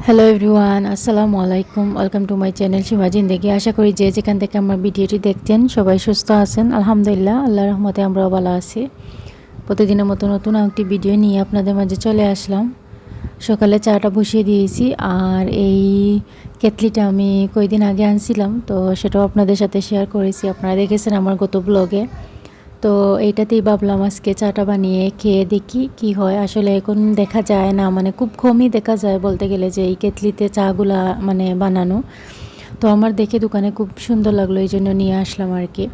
Hello everyone, আসসালামু আলাইকুম। Welcome to my channel শিমা জিন্দেগি। আশা করি যে যেখান থেকে আমার ভিডিওটি দেখছেন সবাই সুস্থ আছেন। আলহামদুলিল্লাহ, আল্লাহর রহমতে আমরাও ভালো আছি। প্রতিদিনের মতো নতুন একটি ভিডিও নিয়ে আপনাদের মাঝে চলে আসলাম। সকালে চাটা বসিয়ে দিয়েছি, আর এই কেটলিটা আমি কয়েকদিন আগে আনছিলাম, তো সেটাও আপনাদের সাথে শেয়ার করেছি। আপনারা দেখেছেন আমার গত ব্লগে। তো এইটাতেই ভাবলাম আজকে চাটা বানিয়ে খেয়ে দেখি কি হয়। আসলে এখন দেখা যায় না, মানে খুব কমই দেখা যায় বলতে গেলে যে এই কেতলিতে চাগুলা মানে বানানো। তো আমার দেখে দোকানে খুব সুন্দর লাগলো, এই জন্য নিয়ে আসলাম আর কি।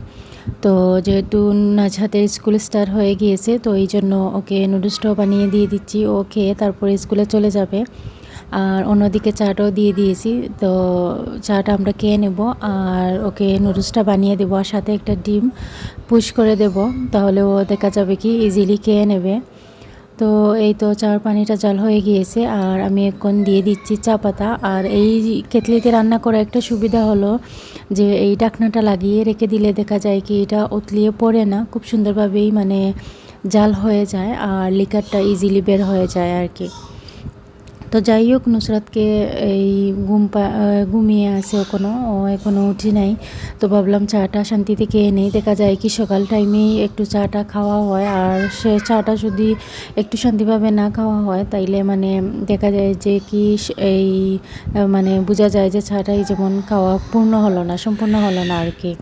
তো যেহেতু নাজহাতের স্কুল স্টার্ট হয়ে গিয়েছে, তো এই জন্য ওকে নুডলসটাও বানিয়ে দিয়ে দিচ্ছি। ও খেয়ে তারপরে স্কুলে চলে যাবে। আর অন্যদিকে চাটাও দিয়ে দিয়েছি। তো চাটা আমরা খেয়ে নেব, আর ওকে নুডলসটা বানিয়ে দেবো, আর সাথে একটা ডিম পুশ করে দেব। তাহলে ও দেখা যাবে কি ইজিলি খেয়ে নেবে। তো এই তো চার পানিটা জাল হয়ে গিয়েছে, আর আমি এখন দিয়ে দিচ্ছি চা পাতা। আর এই কেটলিতে রান্না করা একটা সুবিধা হলো যে এই ঢাকনাটা লাগিয়ে রেখে দিলে দেখা যায় কি এটা উতলিয়ে পড়ে না, খুব সুন্দরভাবেই মানে জাল হয়ে যায়, আর লিকারটা ইজিলি বের হয়ে যায় আর কি। তো যাই হোক, নুসরাতকে এই ঘুমিয়ে আছে, ও এখনও উঠি নাই। তো ভাবলাম চাটা শান্তিতে খেয়ে নেই। দেখা যায় কি সকাল টাইমেই একটু চাটা খাওয়া হয়, আর সে চাটা যদি একটু শান্তিভাবে না খাওয়া হয় তাইলে মানে দেখা যায় যে কি এই মানে বোঝা যায় যে চাটাই যেমন খাওয়া পূর্ণ হলো না, সম্পূর্ণ হলো না আর কি।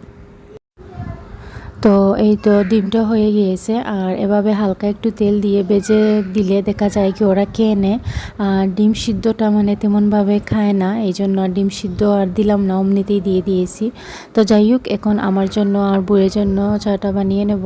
তো এই তো ডিমটা হয়ে গিয়েছে, আর এভাবে হালকা একটু তেল দিয়ে ভেজে দিলে দেখা যায় কি ওরা খেয়ে নেয়। আর ডিম সিদ্ধটা মানে তেমনভাবে খায় না, এই জন্য আর ডিম সিদ্ধ আর দিলাম না, অমনিতেই দিয়ে দিয়েছি। তো যাই হোক, এখন আমার জন্য আর বউয়ের জন্য চাটা বানিয়ে নেব।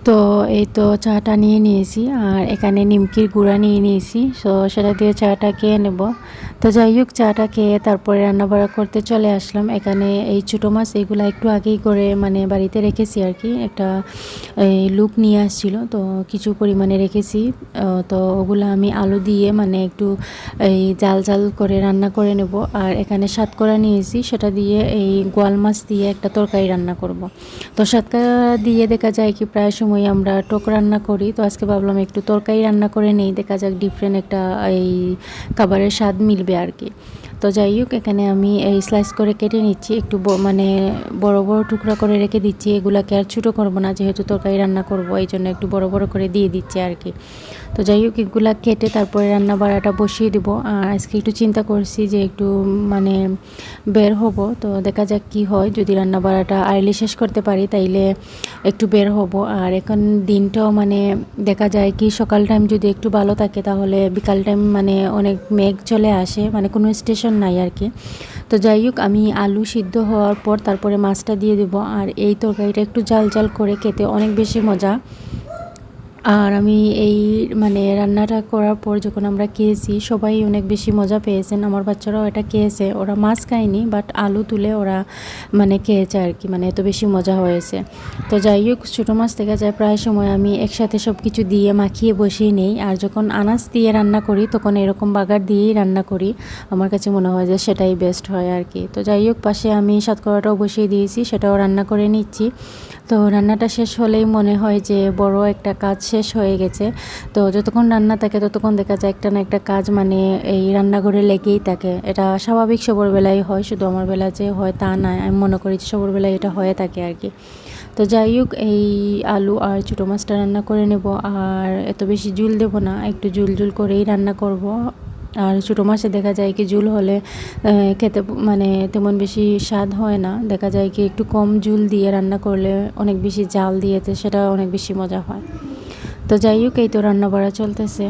তো এই তো চাটা নিয়ে নিয়েছি, আর এখানে নিমকির গুঁড়া নিয়ে নিয়েছি। তো সেটা দিয়ে চাটা খেয়ে নেব। তো যাই হোক, চাটা খেয়ে তারপরে রান্নাবাড়া করতে চলে আসলাম। এখানে এই ছোটো মাছ এগুলো একটু আগেই করে মানে বাড়িতে রেখেছি আর কি। একটা এই লুক নিয়ে আসছিল, তো কিছু পরিমাণে রেখেছি। তো ওগুলো আমি আলু দিয়ে মানে একটু এই জাল জাল করে রান্না করে নেব। আর এখানে সাতকরা নিয়েছি, সেটা দিয়ে এই গোয়াল মাছ দিয়ে একটা তরকারি রান্না করব। তো সাতকরা দিয়ে দেখা যায় কি প্রায় সময় আমরা টক রান্না করি, তো আজকে ভাবলাম একটু তরকারি রান্না করে নেই, দেখা যাক ডিফারেন্ট একটা এই খাবারের স্বাদ মিলবে আর কি। তো যাই হোক, এখানে আমি এই স্লাইস করে কেটে নিচ্ছি, একটু মানে বড় বড় টুকরা করে রেখে দিচ্ছি। এগুলাকে আর ছোটো করবো না, যেহেতু তরকারি রান্না করব, এই জন্য একটু বড় বড় করে দিয়ে দিচ্ছি আর কি। তো যাই হোক, এগুলা কেটে তারপরে রান্না বাড়াটা বসিয়ে দেবো। আর আজকে একটু চিন্তা করছি যে একটু মানে বের হব, তো দেখা যাক কি হয়। যদি রান্না বাড়াটা আর্লি শেষ করতে পারি তাইলে একটু বের হব। আর এখন দিনটাও মানে দেখা যায় কি সকাল টাইম যদি একটু ভালো থাকে তাহলে বিকাল টাইম মানে অনেক মেঘ চলে আসে, মানে কোনো স্টেশন নাই আর কি। তো যাই হোক, আমি আলু সিদ্ধ হওয়ার পর তারপরে মাছটা দিয়ে দেবো। আর এই তরকারিটা একটু জাল জাল করে খেতে অনেক বেশি মজা। আর আমি এই মানে রান্নাটা করার পর যখন আমরা খেয়েছি সবাই অনেক বেশি মজা পেয়েছেন। আমার বাচ্চারাও এটা খেয়েছে, ওরা মাছ খায়নি বাট আলু তুলে ওরা মানে খেয়েছে আর কি, মানে এত বেশি মজা হয়েছে। তো যাই হোক, ছোটো মাছ থেকে যায় প্রায় সময় আমি একসাথে সব কিছু দিয়ে মাখিয়ে বসিয়ে নেই, আর যখন আনাজ দিয়ে রান্না করি তখন এরকম বাগার দিয়েই রান্না করি। আমার কাছে মনে হয় যে সেটাই বেস্ট হয় আর কি। তো যাই হোক, পাশে আমি সাতকরাটাও বসিয়ে দিয়েছি, সেটাও রান্না করে নিচ্ছি। তো রান্নাটা শেষ হলেই মনে হয় যে বড় একটা কাজ শেষ হয়ে গেছে। তো যতক্ষণ রান্না থাকে ততক্ষণ দেখা যায় একটা না একটা কাজ মানে এই রান্নাঘরে লেগেই থাকে। এটা স্বাভাবিক সবার বেলায় হয়, শুধু আমার বেলা যে হয় তা না, আমি মনে করি যে সবার বেলায় এটা হয়ে থাকে আর কি। তো যাই হোক, এই আলু আর ছোটো মাছটা রান্না করে নেব, আর এত বেশি ঝুল দেব না, একটু ঝুল ঝুল করেই রান্না করব। আর ছোটো মাছে দেখা যায় কি ঝুল হলে খেতে মানে তেমন বেশি স্বাদ হয় না, দেখা যায় কি একটু কম ঝুল দিয়ে রান্না করলে অনেক বেশি জাল দিয়েতে সেটা অনেক বেশি মজা হয়। তো যাই হোক, এই তো রান্না বাড়া চলতেছে।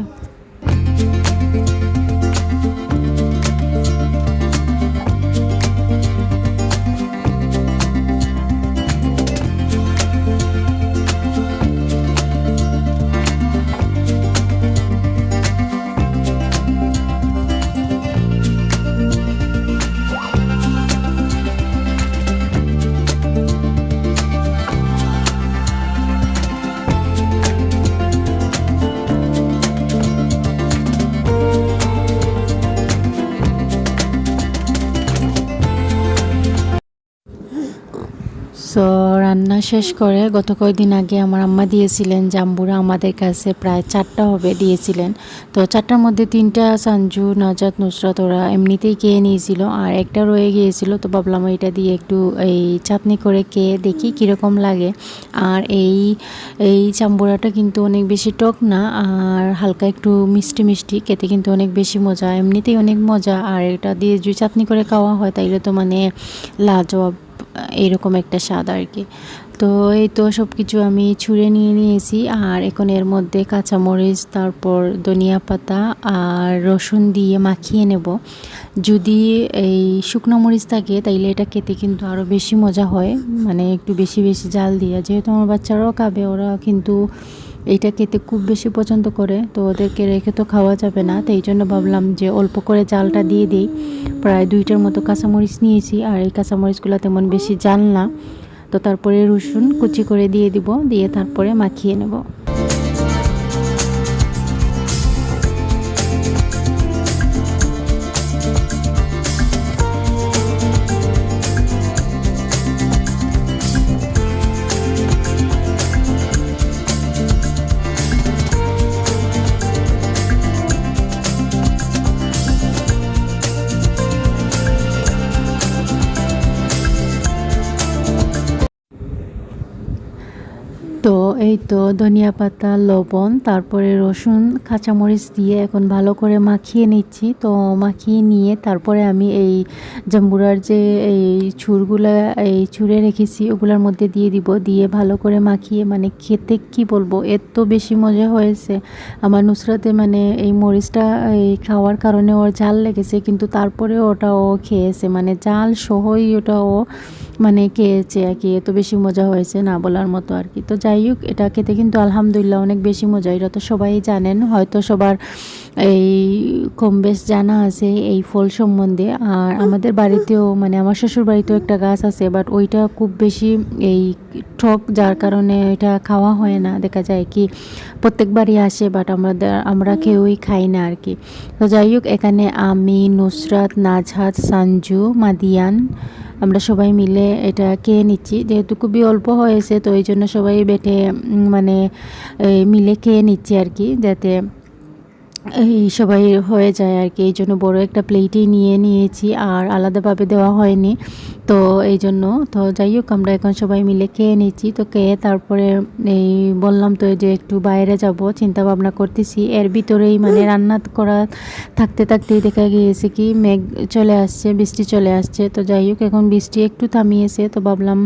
সো রান্না শেষ করে গত কয়েকদিন আগে আমার আম্মা দিয়েছিলেন জাম্বুরা, আমাদের কাছে প্রায় 4টা হবে দিয়েছিলেন। তো 4টার মধ্যে 3টা সঞ্জু, নাজাত, নুসরাত ওরা এমনিতেই খেয়ে নিয়েছিল, আর একটা রয়ে গিয়েছিল। তো ভাবলাম এটা দিয়ে একটু এই চাটনি করে খেয়ে দেখি কীরকম লাগে। আর এই জাম্বুরাটা কিন্তু অনেক বেশি টক না, আর হালকা একটু মিষ্টি মিষ্টি, খেতে কিন্তু অনেক বেশি মজা, এমনিতেই অনেক মজা। আর এটা দিয়ে যদি চাটনি করে খাওয়া হয় তাইলে তো মানে লাজবাব এইরকম একটা স্বাদ আর কি। তো এই তো সব কিছু আমি ছুঁড়ে নিয়ে নিয়েছি, আর এখন এর মধ্যে কাঁচামরিচ, তারপর ধনিয়া পাতা আর রসুন দিয়ে মাখিয়ে নেব। যদি এই শুকনো মরিচ থাকে তাইলে এটা খেতে কিন্তু আরও বেশি মজা হয়, মানে একটু বেশি বেশি জাল দিয়ে। যেহেতু আমার বাচ্চারাও খাবে, ওরা কিন্তু এইটা খেতে খুব বেশি পছন্দ করে, তো ওদেরকে রেখে তো খাওয়া যাবে না। তো এই জন্য ভাবলাম যে অল্প করে জালটা দিয়ে দিই। প্রায় 2টার মতো কাঁচামরিচ নিয়েছি, আর এই কাঁচামরিচগুলো তেমন বেশি জাল না। তো তারপরে রসুন কুচি করে দিয়ে দিব, দিয়ে তারপরে মাখিয়ে নেব। তো এই তো ধনিয়া পাতা, লবণ, তারপরে রসুন, কাঁচামরিচ দিয়ে এখন ভালো করে মাখিয়ে নিচ্ছি। তো মাখিয়ে নিয়ে তারপরে আমি এই জাম্বুরার যে এই ছুরগুলা এই ছুঁড়ে রেখেছি ওগুলোর মধ্যে দিয়ে দিব, দিয়ে ভালো করে মাখিয়ে মানে খেতে কি বলবো এত বেশি মজা হয়েছে। আমার নুসরাতে মানে এই মরিচটা এই খাওয়ার কারণে ওর ঝাল লেগেছে, কিন্তু তারপরে ওটাও খেয়েছে, মানে জাল সহই ওটাও মানে খেয়েছে আর কি। এত বেশি মজা হয়েছে না বলার মতো আর কি। তো যাই হোক, এটা খেতে কিন্তু আলহামদুলিল্লাহ অনেক বেশি মজা, এটা তো সবাই জানেন, হয়তো সবার এই কম বেশ জানা আছে এই ফল সম্বন্ধে। আর আমাদের বাড়িতেও মানে আমার শ্বশুর বাড়িতেও একটা গাছ আছে, বাট ওইটা খুব বেশি এই টক, যার কারণে এটা খাওয়া হয় না। দেখা যায় কি প্রত্যেকবারই আসে, বাট আমরা কেউই খাই না আর কি। তো যাই হোক, এখানে আমি, নুসরাত, নাজহাত, সঞ্জু, মাদিয়ান আমরা সবাই মিলে এটা খেয়ে নিচ্ছি। যেহেতু খুবই অল্প হয়েছে, তো এই জন্য সবাই বেটে মানে মিলে খেয়ে নিচ্ছি আর কি, যাতে এই সবাই হয়ে যায় আর কি। এই জন্য বড় একটা প্লেটেই নিয়ে নিয়েছি, আর আলাদাভাবে দেওয়া হয়নি। তো এই জন্য তো যাই হোক, আমরা এখন সবাই মিলে খেয়ে নিচ্ছি। তো খেয়ে তারপরে এই বললাম তো যে একটু বাইরে যাব, চিন্তা ভাবনা করতেছি। এর ভিতরেই মানে রান্না করা থাকতে থাকতেই দেখা গিয়েছে কি মেঘ চলে আসছে, বৃষ্টি চলে আসছে। তো যাই হোক, এখন বৃষ্টি একটু থামিয়েছে, তো ভাবলাম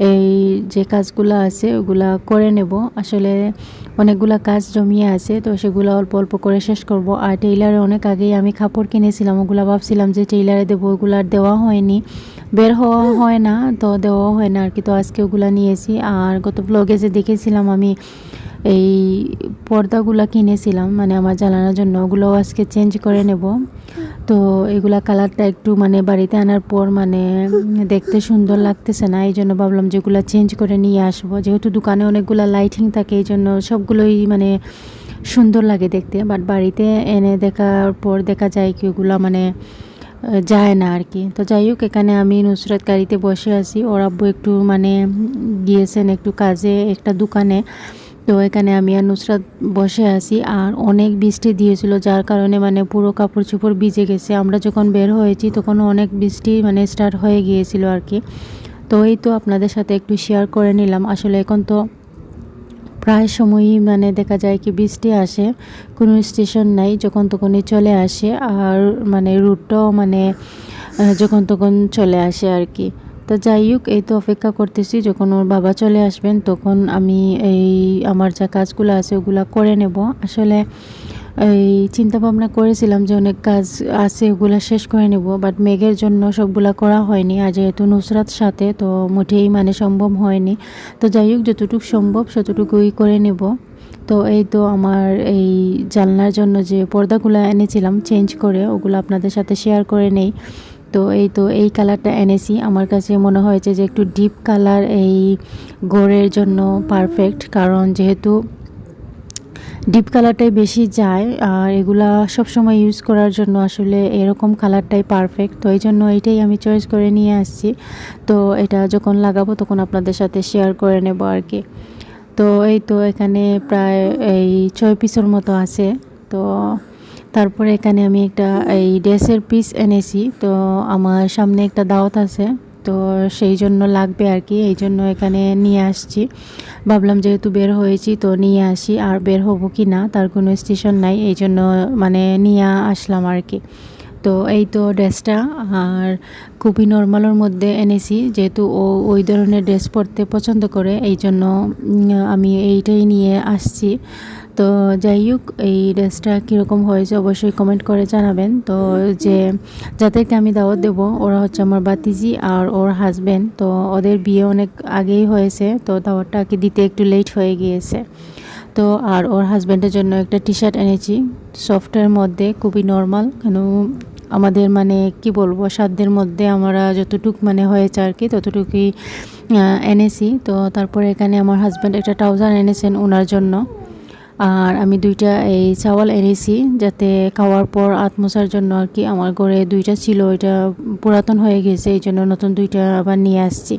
এই যে কাজগুলো আছে ওগুলা করে নেব। আসলে অনেকগুলা কাজ জমিয়ে আছে, তো সেগুলো অল্প অল্প করে শেষ করব। আর টেইলারে অনেক আগেই আমি কাপড় কিনেছিলাম, ওগুলো ভাবছিলাম যে টেইলারে দেবো, ওগুলো আর দেওয়া হয়নি, বের হওয়া হয় না, তো দেওয়া হয় না আর কি। তো আজকে ওগুলো নিয়েছি। আর গত ব্লগে যে দেখেছিলাম আমি এই পর্দাগুলো কিনেছিলাম মানে আমার জ্বালানোর জন্য, ওগুলোও আজকে চেঞ্জ করে নেব। তো এগুলা কালারটা একটু মানে বাড়িতে আনার পর মানে দেখতে সুন্দর লাগতেছে না, এই জন্য ভাবলাম যেগুলো চেঞ্জ করে নিয়ে আসবো। যেহেতু দোকানে অনেকগুলো লাইটিং থাকে এই জন্য সবগুলোই মানে সুন্দর লাগে দেখতে, বাট বাড়িতে এনে দেখার পর দেখা যায় কি ওগুলো মানে যায় না আর কি। তো যাই হোক, এখানে আমি নুসরাত গাড়িতে বসে আছি, ওর আব্বু একটু মানে গিয়েছেন একটু কাজে একটা দোকানে। তো এখানে আমি আর নুসরাত বসে আছি, আর অনেক বৃষ্টি দিয়েছিল যার কারণে মানে পুরো কাপড় চোপড় ভিজে গেছে। আমরা যখন বের হয়েছি তখন অনেক বৃষ্টি মানে স্টার্ট হয়ে গিয়েছিল আর কি। তো এই তো আপনাদের সাথে একটু শেয়ার করে নিলাম। আসলে এখন তো প্রায় সময়ই মানে দেখা যায় কি বৃষ্টি আসে, কোনো স্টেশন নাই, যখন তখনই চলে আসে, আর মানে রুটটাও মানে যখন তখন চলে আসে আর কি। তো যাই হোক, এই তো অপেক্ষা করতেছি যখন ওর বাবা চলে আসবেন তখন আমি এই আমার যা কাজগুলো আছে ওগুলো করে নেব। আসলে এই চিন্তা ভাবনা করেছিলাম যে অনেক কাজ আছে ওগুলো শেষ করে নেব, বাট মেঘের জন্য সবগুলা করা হয়নি। আর যেহেতু নুসরাত সাথে তো মোটেই মানে সম্ভব হয়নি। তো যাই হোক, যতটুকু সম্ভব ততটুকুই করে নেব। তো এই তো আমার এই জানলার জন্য যে পর্দাগুলো এনেছিলাম চেঞ্জ করে, ওগুলো আপনাদের সাথে শেয়ার করে নেই। তো এই কালারটা এনেছি, আমার কাছে মনে হয়েছে যে একটু ডিপ কালার এই গোড়ের জন্য পারফেক্ট, কারণ যেহেতু ডিপ কালারটাই বেশি যায় আর এগুলা সবসময় ইউজ করার জন্য আসলে এরকম কালারটাই পারফেক্ট। তো এই জন্য এইটাই আমি চয়েস করে নিয়ে আসছি। তো এটা যখন লাগাবো তখন আপনাদের সাথে শেয়ার করে নেব আর কি। তো এই তো এখানে প্রায় এই 6 পিসের মতো আছে। তো তারপরে এখানে আমি একটা এই ড্রেসের পিস এনেছি। তো আমার সামনে একটা দাওয়াত আছে, তো সেই জন্য লাগবে আর কি, এই জন্য এখানে নিয়ে আসছি। ভাবলাম যেহেতু বের হয়েছি তো নিয়ে আসি, আর বের হব কি না তার কোনো স্টেশন নাই, এই জন্য মানে নিয়ে আসলাম আর কি। তো এই তো ড্রেসটা, আর খুবই নর্মালের মধ্যে এনেছি, যেহেতু ও ওই ধরনের ড্রেস পরতে পছন্দ করে, এই জন্য আমি এইটাই নিয়ে আসছি। তো যাই হোক, এই ড্রেসটা কীরকম হয়েছে অবশ্যই কমেন্ট করে জানাবেন। তো যে যাদেরকে আমি দাওয়াত দেবো ওরা হচ্ছে আমার বাতিজি আর ওর হাজব্যান্ড। তো ওদের বিয়ে অনেক আগেই হয়েছে, তো দাওয়াতটা কি দিতে একটু লেট হয়ে গিয়েছে। তো আর ওর হাজব্যান্ডের জন্য একটা টি শার্ট এনেছি সফটের মধ্যে, খুবই নর্মাল, কেন আমাদের মানে কি বলবো সাধ্যের মধ্যে আমরা যতটুকু মানে হয়েছে আর কি ততটুকুই এনেছি। তো তারপরে এখানে আমার হাজব্যান্ড একটা ট্রাউজার এনেছেন ওনার জন্য, আর আমি দুইটা এই চাওয়াল এনেছি যাতে খাওয়ার পর আত্মসার জন্য আর কি। আমার ঘরে দুইটা ছিল, ওইটা পুরাতন হয়ে গেছে, এই জন্য নতুন দুইটা আবার নিয়ে আসছি।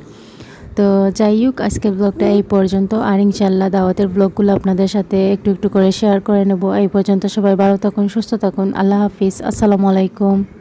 তো যাই হোক, আজকের ব্লগটা এই পর্যন্ত, আর ইনশাল্লাহ দাওয়াতের ব্লগগুলো আপনাদের সাথে একটু একটু করে শেয়ার করে নেব। এই পর্যন্ত সবাই ভালো থাকুন, সুস্থ থাকুন, আল্লাহ হাফিজ, আসসালামু আলাইকুম।